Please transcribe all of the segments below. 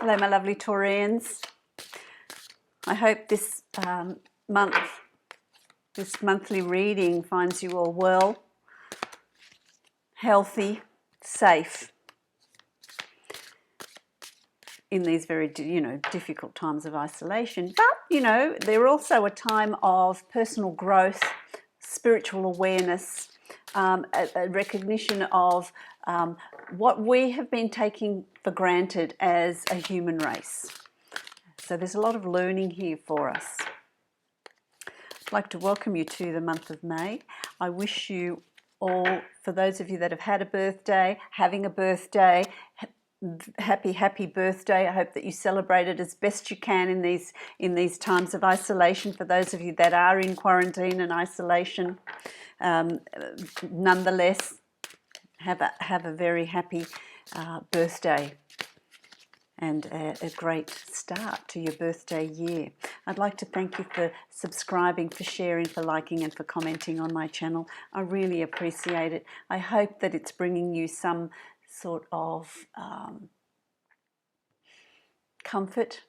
Hello, my lovely Taurians. I hope this monthly reading finds you all well, healthy, safe in these very, difficult times of isolation. But, they're also a time of personal growth, spiritual awareness, a recognition of what we have been taking for granted as a human race. So there's a lot of learning here for us. I'd like to welcome you to the month of May. I wish you all, for those of you that have had a birthday, having a birthday, happy birthday. I hope that you celebrate it as best you can in these times of isolation. For those of you that are in quarantine and isolation, nonetheless, have a very happy birthday and a great start to your birthday year. I'd like to thank you for subscribing, for sharing, for liking and for commenting on my channel. I really appreciate it. I hope that it's bringing you some sort of comfort,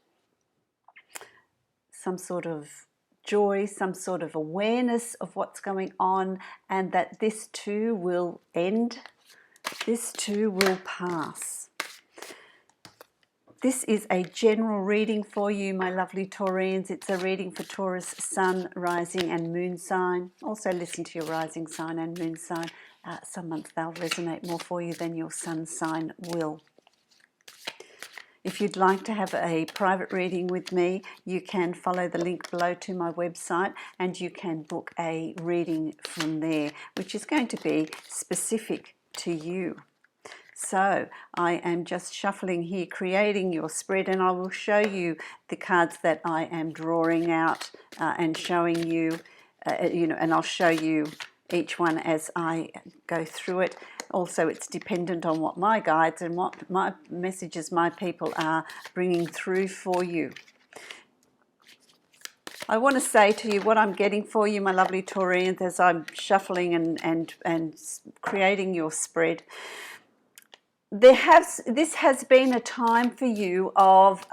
some sort of joy, some sort of awareness of what's going on, and that this too will end, this too will pass. This is a general reading for you, my lovely Taurians. It's a reading for Taurus, Sun, Rising and Moon sign. Also listen to your rising sign and moon sign. Some months they'll resonate more for you than your sun sign will. If you'd like to have a private reading with me, you can follow the link below to my website and you can book a reading from there, which is going to be specific to you. So I am just shuffling here, creating your spread, and I will show you the cards that I am drawing out and showing you, and I'll show you each one as I go through it. Also, it's dependent on what my guides and what my messages my people are bringing through for you. I want to say to you what I'm getting for you, my lovely Taurians, as I'm shuffling and creating your spread. This has been a time for you of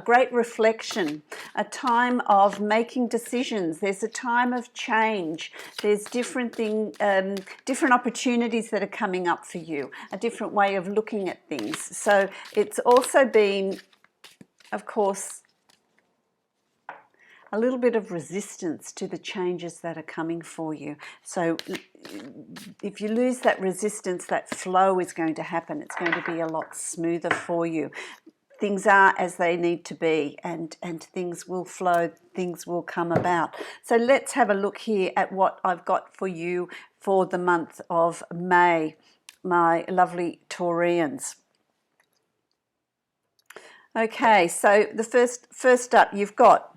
great reflection, a time of making decisions. There's a time of change. There's different opportunities that are coming up for you, a different way of looking at things. So it's also been, of course, a little bit of resistance to the changes that are coming for you. So if you lose that resistance, that flow is going to happen. It's going to be a lot smoother for you. Things are as they need to be, and things will flow, things will come about. So let's have a look here at what I've got for you for the month of May, my lovely Taurians. Okay, so the first up, you've got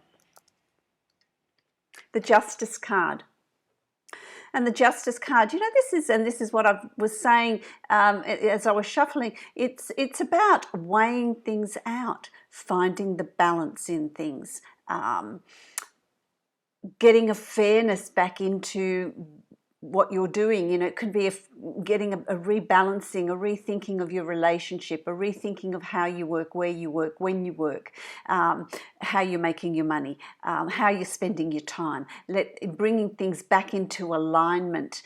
the Justice card. And the Justice card, this is what I was saying as I was shuffling. It's about weighing things out, finding the balance in things, getting a fairness back into what you're doing. It could be getting a rebalancing, a rethinking of your relationship, a rethinking of how you work, where you work, when you work, how you're making your money, how you're spending your time, bringing things back into alignment.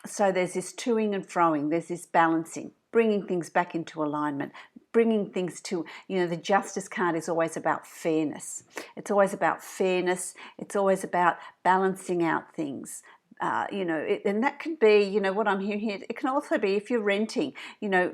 So there's this toing and froing, there's this balancing, bringing things back into alignment, bringing things to, the Justice card is always about fairness. It's always about fairness. It's always about balancing out things. And that could be, what I'm hearing here. It can also be if you're renting,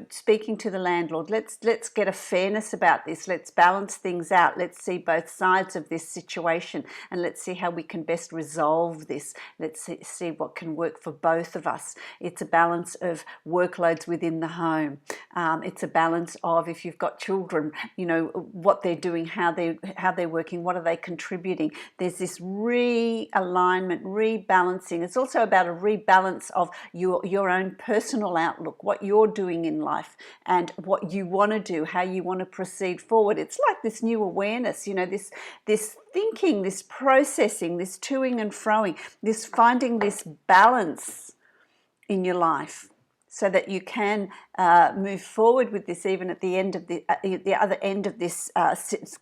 speaking to the landlord. Let's get a fairness about this. Let's balance things out. Let's see both sides of this situation, and let's see how we can best resolve this. Let's see what can work for both of us. It's a balance of workloads within the home. It's a balance of, if you've got children, what they're doing, how they're working, what are they contributing. There's this realignment, rebalancing. It's also about a rebalance of your own personal outlook, what you're doing in life and what you want to do, how you want to proceed forward. It's like this new awareness, this thinking, this processing, this toing and froing, this finding this balance in your life. so that you can move forward with this even at the end of the other end of this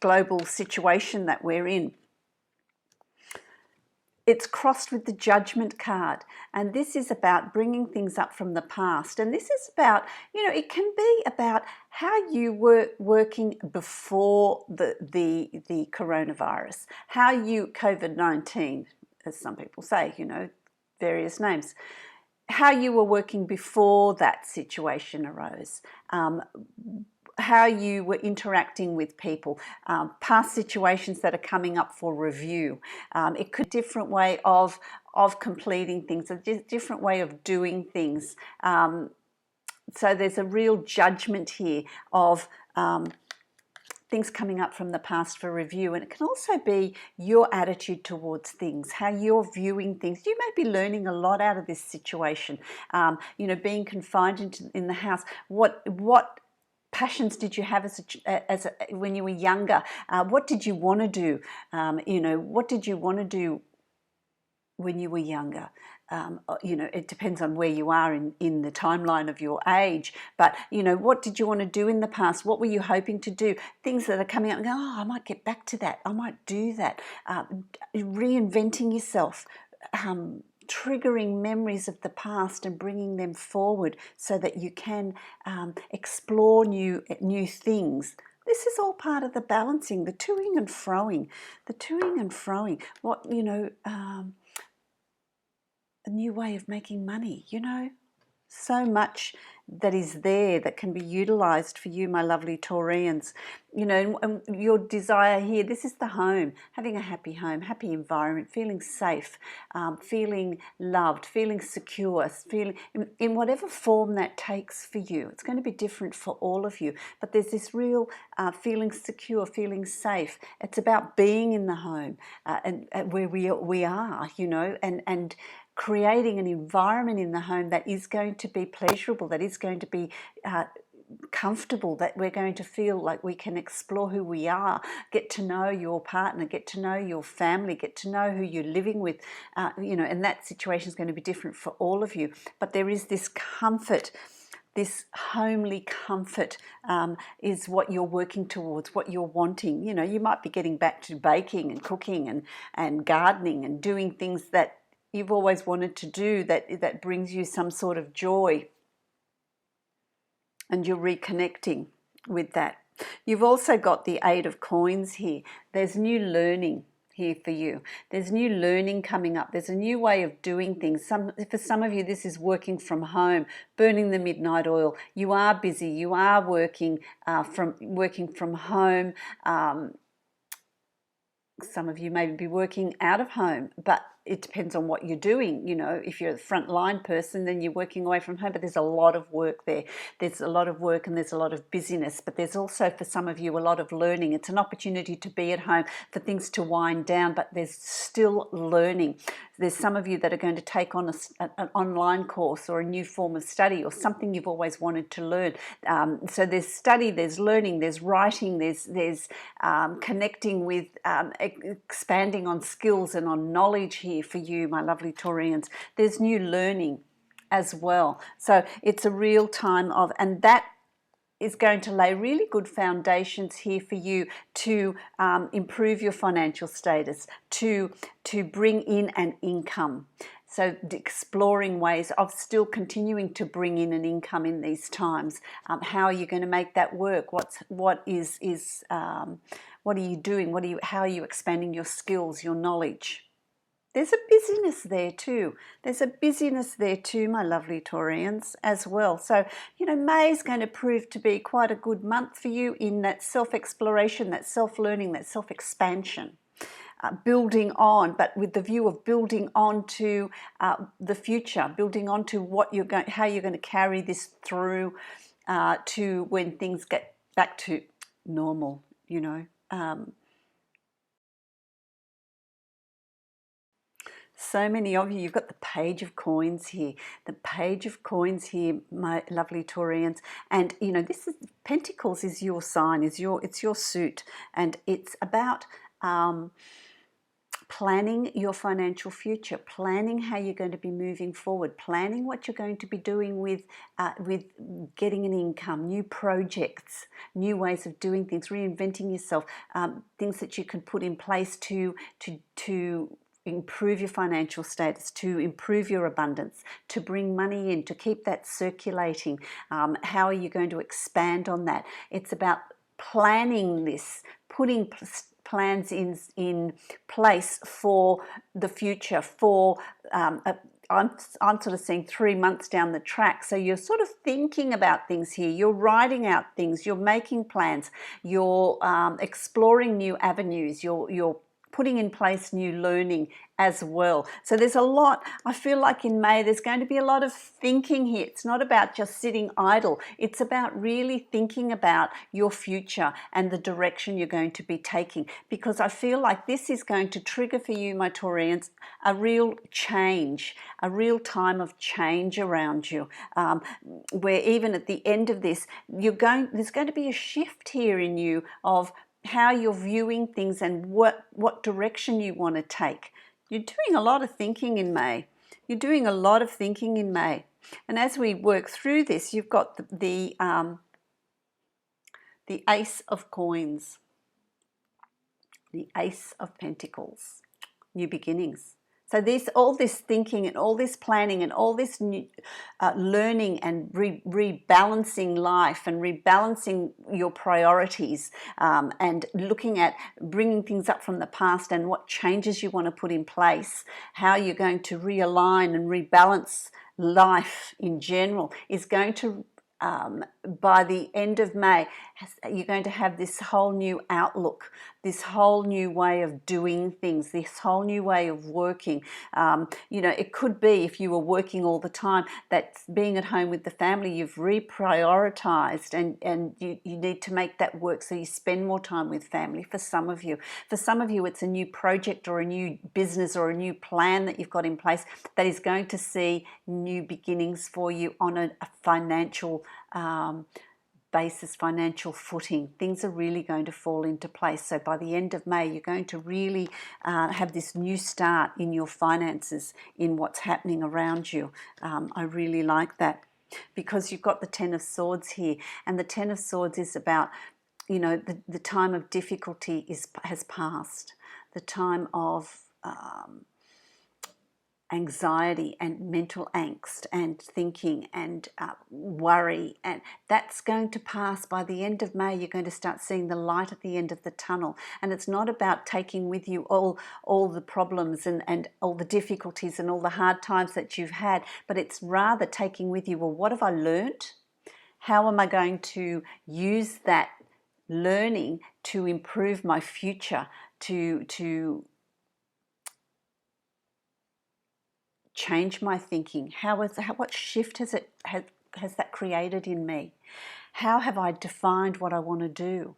global situation that we're in. It's crossed with the Judgment card, and this is about bringing things up from the past. And this is about, you know, it can be about how you were working before the coronavirus, how you, COVID-19, as some people say, you know, various names, how you were working before that situation arose, how you were interacting with people, past situations that are coming up for review. It could be a different way of completing things, a different way of doing things. So there's a real judgment here of things coming up from the past for review, and it can also be your attitude towards things, how you're viewing things. You may be learning a lot out of this situation. You know, being confined in the house. What passions did you have when you were younger? What did you want to do? You know, what did you want to do when you were younger? You know, it depends on where you are in the timeline of your age, but you know, what did you want to do in the past? What were you hoping to do? Things that are coming up and go, oh, I might get back to that, I might do that. Reinventing yourself, triggering memories of the past and bringing them forward so that you can explore new things. This is all part of the balancing, the toing and froing, what, you know, a new way of making money, you know. So much that is there that can be utilized for you, my lovely Taurians. You know, and your desire here, this is the home, having a happy home, happy environment, feeling safe, feeling loved, feeling secure, feeling in whatever form that takes for you. It's going to be different for all of you, but there's this real feeling secure, feeling safe. It's about being in the home and where we are, you know, and creating an environment in the home that is going to be pleasurable, that is going to be comfortable, that we're going to feel like we can explore who we are, get to know your partner, get to know your family, get to know who you're living with, you know, and that situation is going to be different for all of you. But there is this comfort, this homely comfort is what you're working towards, what you're wanting. You know, you might be getting back to baking and cooking and gardening and doing things that you've always wanted to do, that brings you some sort of joy, and you're reconnecting with that. You've also got the Eight of Coins here. There's new learning here for you. There's new learning coming up. There's a new way of doing things. For some of you, this is working from home, burning the midnight oil. You are busy. You are working from home. Some of you may be working out of home, but it depends on what you're doing. You know, if you're a frontline person, then you're working away from home, but there's a lot of work there. There's a lot of work and there's a lot of busyness, but there's also, for some of you, a lot of learning. It's an opportunity to be at home, for things to wind down, but there's still learning. There's some of you that are going to take on an online course or a new form of study or something you've always wanted to learn. So there's study, there's learning, there's writing, there's connecting with, expanding on skills and on knowledge here for you, my lovely Taurians. There's new learning as well. So it's a real time of, and that is going to lay really good foundations here for you to improve your financial status, to bring in an income. So exploring ways of still continuing to bring in an income in these times. How are you going to make that work? What are you doing? How are you expanding your skills, your knowledge? There's a busyness there too. My lovely Taurians, as well. So, you know, May is going to prove to be quite a good month for you in that self-exploration, that self-learning, that self-expansion. Building on, but with the view of building on to the future, building on to how you're going to carry this through to when things get back to normal, you know. So many of you, you've got the Page of Coins here. The Page of Coins here, my lovely Taurians. And, you know, this is, Pentacles is your sign, it's your suit. And it's about planning your financial future, planning how you're going to be moving forward, planning what you're going to be doing with getting an income, new projects, new ways of doing things, reinventing yourself, things that you can put in place to improve your financial status, to improve your abundance, to bring money in, to keep that circulating. How are you going to expand on that? It's about planning this, putting plans in place for the future, for I'm sort of seeing 3 months down the track. So you're sort of thinking about things here. You're writing out things. You're making plans. You're exploring new avenues. You're putting in place new learning as well. So there's a lot. I feel like in May there's going to be a lot of thinking here. It's not about just sitting idle. It's about really thinking about your future and the direction you're going to be taking, because I feel like this is going to trigger for you, my Taurians, a real change, a real time of change around you, where even at the end of this, there's going to be a shift here in you of how you're viewing things and what direction you want to take. You're doing a lot of thinking in May. You're doing a lot of thinking in May. And as we work through this, you've got the Ace of Coins, the Ace of Pentacles, new beginnings. So all this thinking and all this planning and all this new, learning and rebalancing life and rebalancing your priorities, and looking at bringing things up from the past and what changes you want to put in place, how you're going to realign and rebalance life in general is going to, by the end of May, you're going to have this whole new outlook, this whole new way of doing things, this whole new way of working. It could be, if you were working all the time, that being at home with the family, you've reprioritized and you need to make that work so you spend more time with family. For some of you, it's a new project or a new business or a new plan that you've got in place that is going to see new beginnings for you on a financial basis, financial footing. Things are really going to fall into place. So by the end of May, you're going to really have this new start in your finances, in what's happening around you. I really like that, because you've got the Ten of Swords here, and the Ten of Swords is about, the time of difficulty has passed. The time of anxiety and mental angst and thinking and worry, and that's going to pass. By the end of May, you're going to start seeing the light at the end of the tunnel, and it's not about taking with you all the problems and all the difficulties and all the hard times that you've had, but it's rather taking with you, well, what have I learned? How am I going to use that learning to improve my future, to change my thinking? What shift has that created in me? How have I defined what I want to do?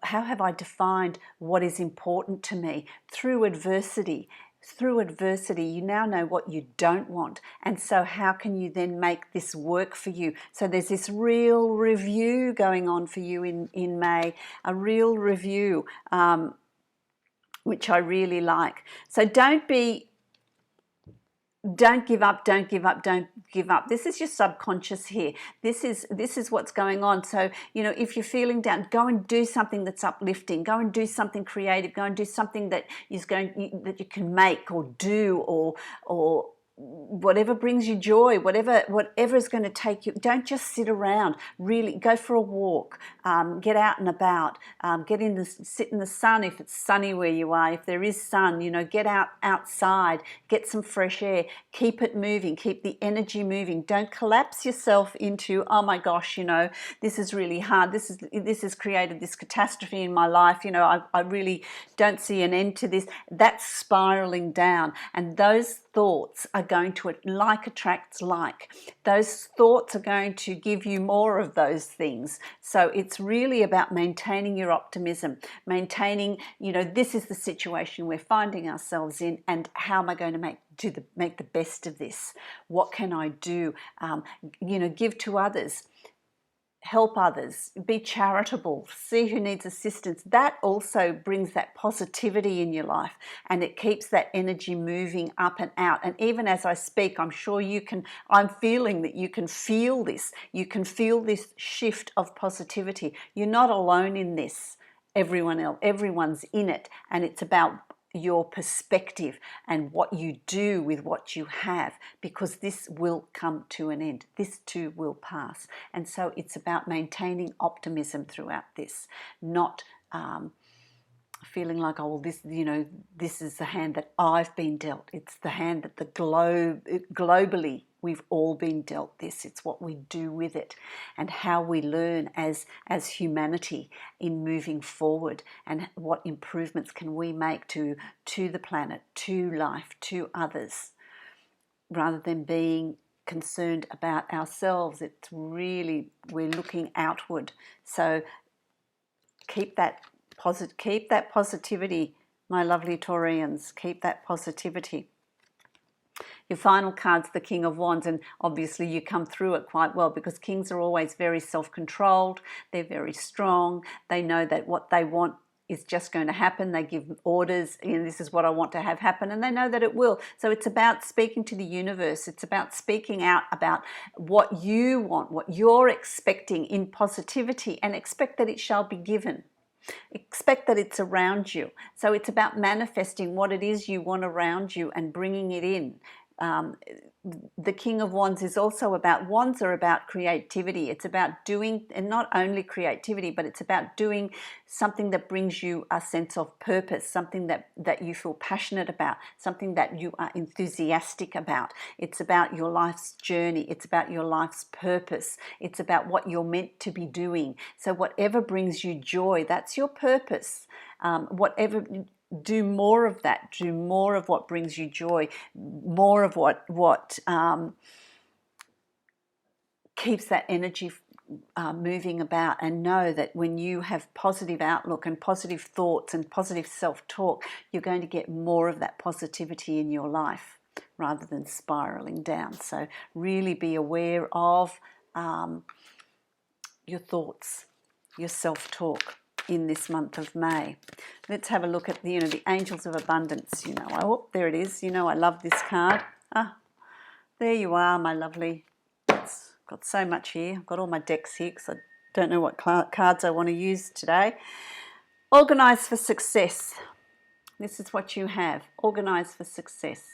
How have I defined what is important to me? Through adversity, you now know what you don't want, and so how can you then make this work for you? So there's this real review going on for you in May, a real review, which I really like. So don't give up, don't give up, don't give up. This is your subconscious here. This is what's going on. So, if you're feeling down, go and do something that's uplifting. Go and do something creative. Go and do something that that you can make or do, or whatever brings you joy, whatever is going to take you. Don't just sit around. Really go for a walk, get out and about, sit in the sun if it's sunny where you are. If there is sun, get outside, get some fresh air, keep it moving, keep the energy moving. Don't collapse yourself into, oh my gosh, this is really hard, this has created this catastrophe in my life, I really don't see an end to this. That's spiraling down, and those thoughts are going to, like attracts like. Those thoughts are going to give you more of those things. So it's really about maintaining your optimism, maintaining, this is the situation we're finding ourselves in, and how am I going to make the best of this? What can I do? Give to others. help others, be charitable, see who needs assistance. That also brings that positivity in your life, and it keeps that energy moving up and out. And even as I speak, I'm sure you can, I'm feeling that you can feel this. You can feel this shift of positivity. You're not alone in this. Everyone else, everyone's in it, and it's about your perspective and what you do with what you have, because this will come to an end. This too will pass. And so it's about maintaining optimism throughout this, not feeling like, oh, well, this, you know, this is the hand that I've been dealt. It's the hand that the globally we've all been dealt this. It's what we do with it and how we learn as humanity in moving forward, and what improvements can we make to the planet, to life, to others, rather than being concerned about ourselves. It's really, we're looking outward. So keep that positivity, my lovely Taurians. Keep that positivity. Your final card's the King of Wands, and obviously you come through it quite well, because kings are always very self-controlled. They're very strong. They know that what they want is just going to happen. They give orders, you know, this is what I want to have happen, and they know that it will. So it's about speaking to the universe. It's about speaking out about what you want, what you're expecting in positivity, and expect that it shall be given. Expect that it's around you. So it's about manifesting what it is you want around you and bringing it in. The King of Wands is also about, wands are about creativity. It's about doing, and not only creativity, but it's about doing something that brings you a sense of purpose, something that you feel passionate about, something that you are enthusiastic about. It's about your life's journey. It's about your life's purpose. It's about what you're meant to be doing. So whatever brings you joy, that's your purpose. Do more of that. Do more of what brings you joy. More of what keeps that energy moving about. And know that when you have positive outlook and positive thoughts and positive self-talk, you're going to get more of that positivity in your life rather than spiraling down. So really be aware of your thoughts, your self-talk in this month of May. Let's have a look at the, the angels of abundance. Oh, there it is. I love this card. There you are, my lovely. It's got so much here. I've got all my decks here because I don't know what cards I want to use today. Organise for success. This is what you have. Organise for success.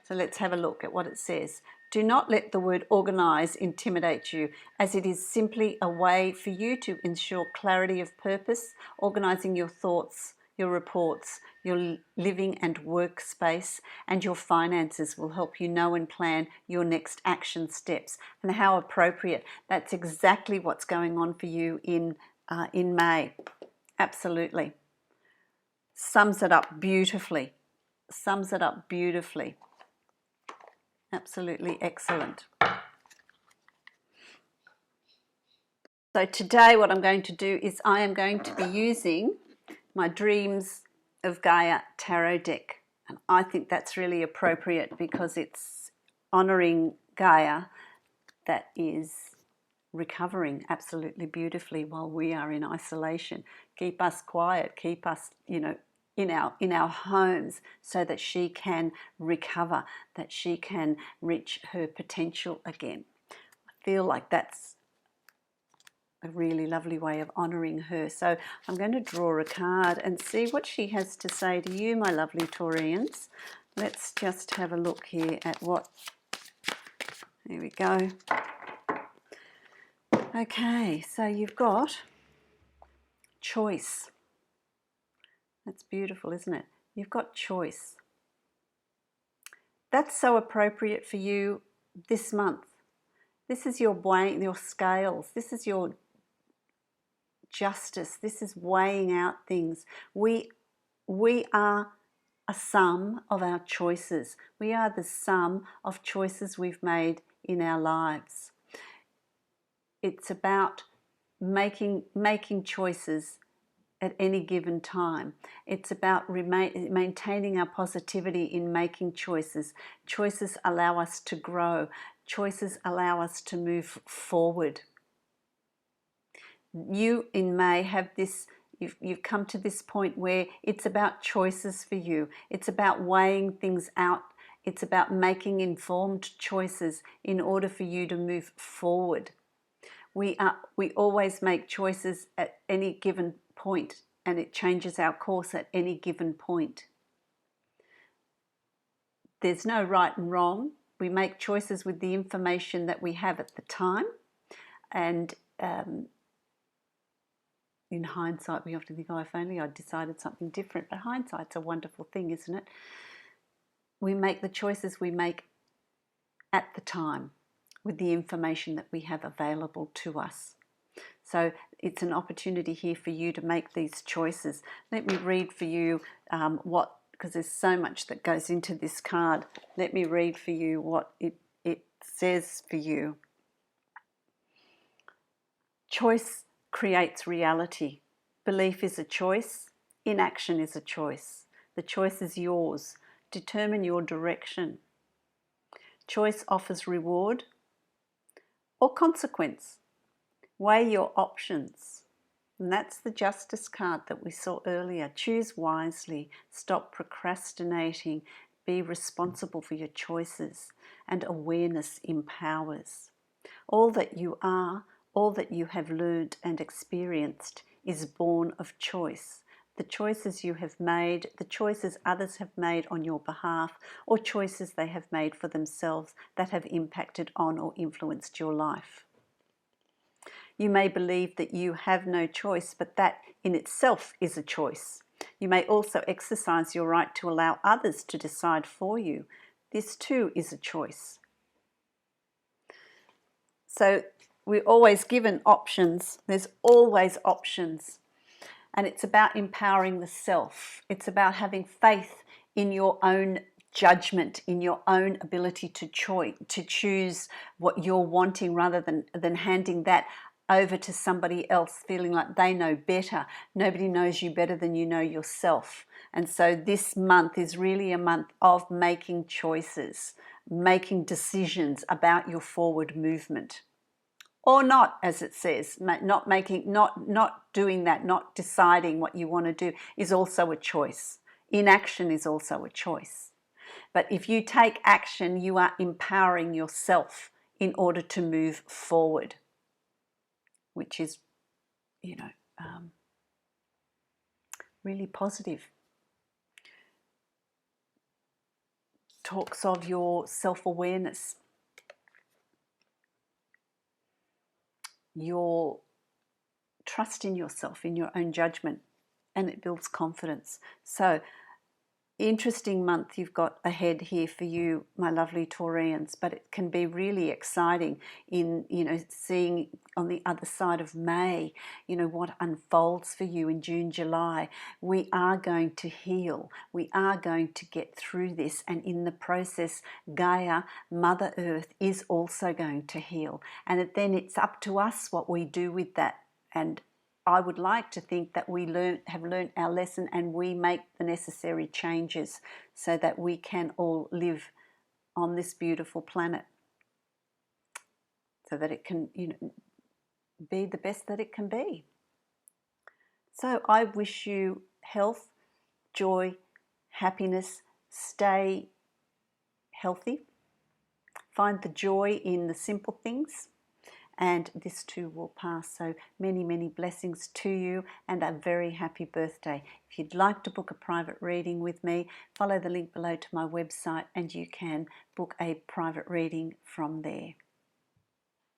So let's have a look at what it says. Do not let the word organise intimidate you, as it is simply a way for you to ensure clarity of purpose. Organising your thoughts, your reports, your living and workspace, and your finances will help you know and plan your next action steps. And how appropriate. That's exactly what's going on for you in May. Absolutely. Sums it up beautifully. Sums it up beautifully. Absolutely excellent. So today what I'm going to do is I am going to be using my Dreams of Gaia tarot deck. And I think that's really appropriate because it's honouring Gaia that is recovering absolutely beautifully while we are in isolation. Keep us quiet, keep us, in our homes, so that she can recover, that she can reach her potential again. I feel like that's a really lovely way of honouring her. So I'm going to draw a card and see what she has to say to you, my lovely Taurians. Let's just have a look here at what... There we go. Okay, so you've got choice. That's beautiful, isn't it? You've got choice. That's so appropriate for you this month. This is your weighing, your scales. This is your justice. This is weighing out things. We are a sum of our choices. We are the sum of choices we've made in our lives. It's about making choices at any given time. It's about maintaining our positivity in making choices. Choices allow us to grow. Choices allow us to move forward. You in May have this, you've come to this point where it's about choices for you. It's about weighing things out. It's about making informed choices in order for you to move forward. We always make choices at any given point, and it changes our course at any given point. There's no right and wrong. We make choices with the information that we have at the time, and in hindsight, we often think, oh, if only I'd decided something different. But hindsight's a wonderful thing, isn't it? We make the choices we make at the time with the information that we have available to us. So it's an opportunity here for you to make these choices. Let me read for you because there's so much that goes into this card. Let me read for you what it says for you. Choice creates reality. Belief is a choice. Inaction is a choice. The choice is yours. Determine your direction. Choice offers reward or consequence. Weigh your options. And that's the Justice card that we saw earlier. Choose wisely. Stop procrastinating. Be responsible for your choices. And awareness empowers. All that you are, all that you have learned and experienced is born of choice. The choices you have made, the choices others have made on your behalf, or choices they have made for themselves that have impacted on or influenced your life. You may believe that you have no choice, but that in itself is a choice. You may also exercise your right to allow others to decide for you. This too is a choice. So we're always given options. There's always options. And it's about empowering the self. It's about having faith in your own judgment, in your own ability to choose what you're wanting, rather than handing that over to somebody else, feeling like they know better. Nobody knows you better than you know yourself. And so this month is really a month of making choices, making decisions about your forward movement. Or not, as it says, not doing that, not deciding what you want to do is also a choice. Inaction is also a choice. But if you take action, you are empowering yourself in order to move forward, which is, really positive. Talks of your self-awareness, your trust in yourself, in your own judgment, and it builds confidence. So, interesting month you've got ahead here for you, my lovely Taurians, but it can be really exciting in, seeing on the other side of May, what unfolds for you in June, July. We are going to heal. We are going to get through this, and in the process, Gaia, Mother Earth, is also going to heal. And then it's up to us what we do with that. And I would like to think that we have learned our lesson, and we make the necessary changes so that we can all live on this beautiful planet, so that it can, be the best that it can be. So I wish you health, joy, happiness. Stay healthy. Find the joy in the simple things. And this too will pass. So many, many blessings to you, and a very happy birthday. If you'd like to book a private reading with me, follow the link below to my website, and you can book a private reading from there.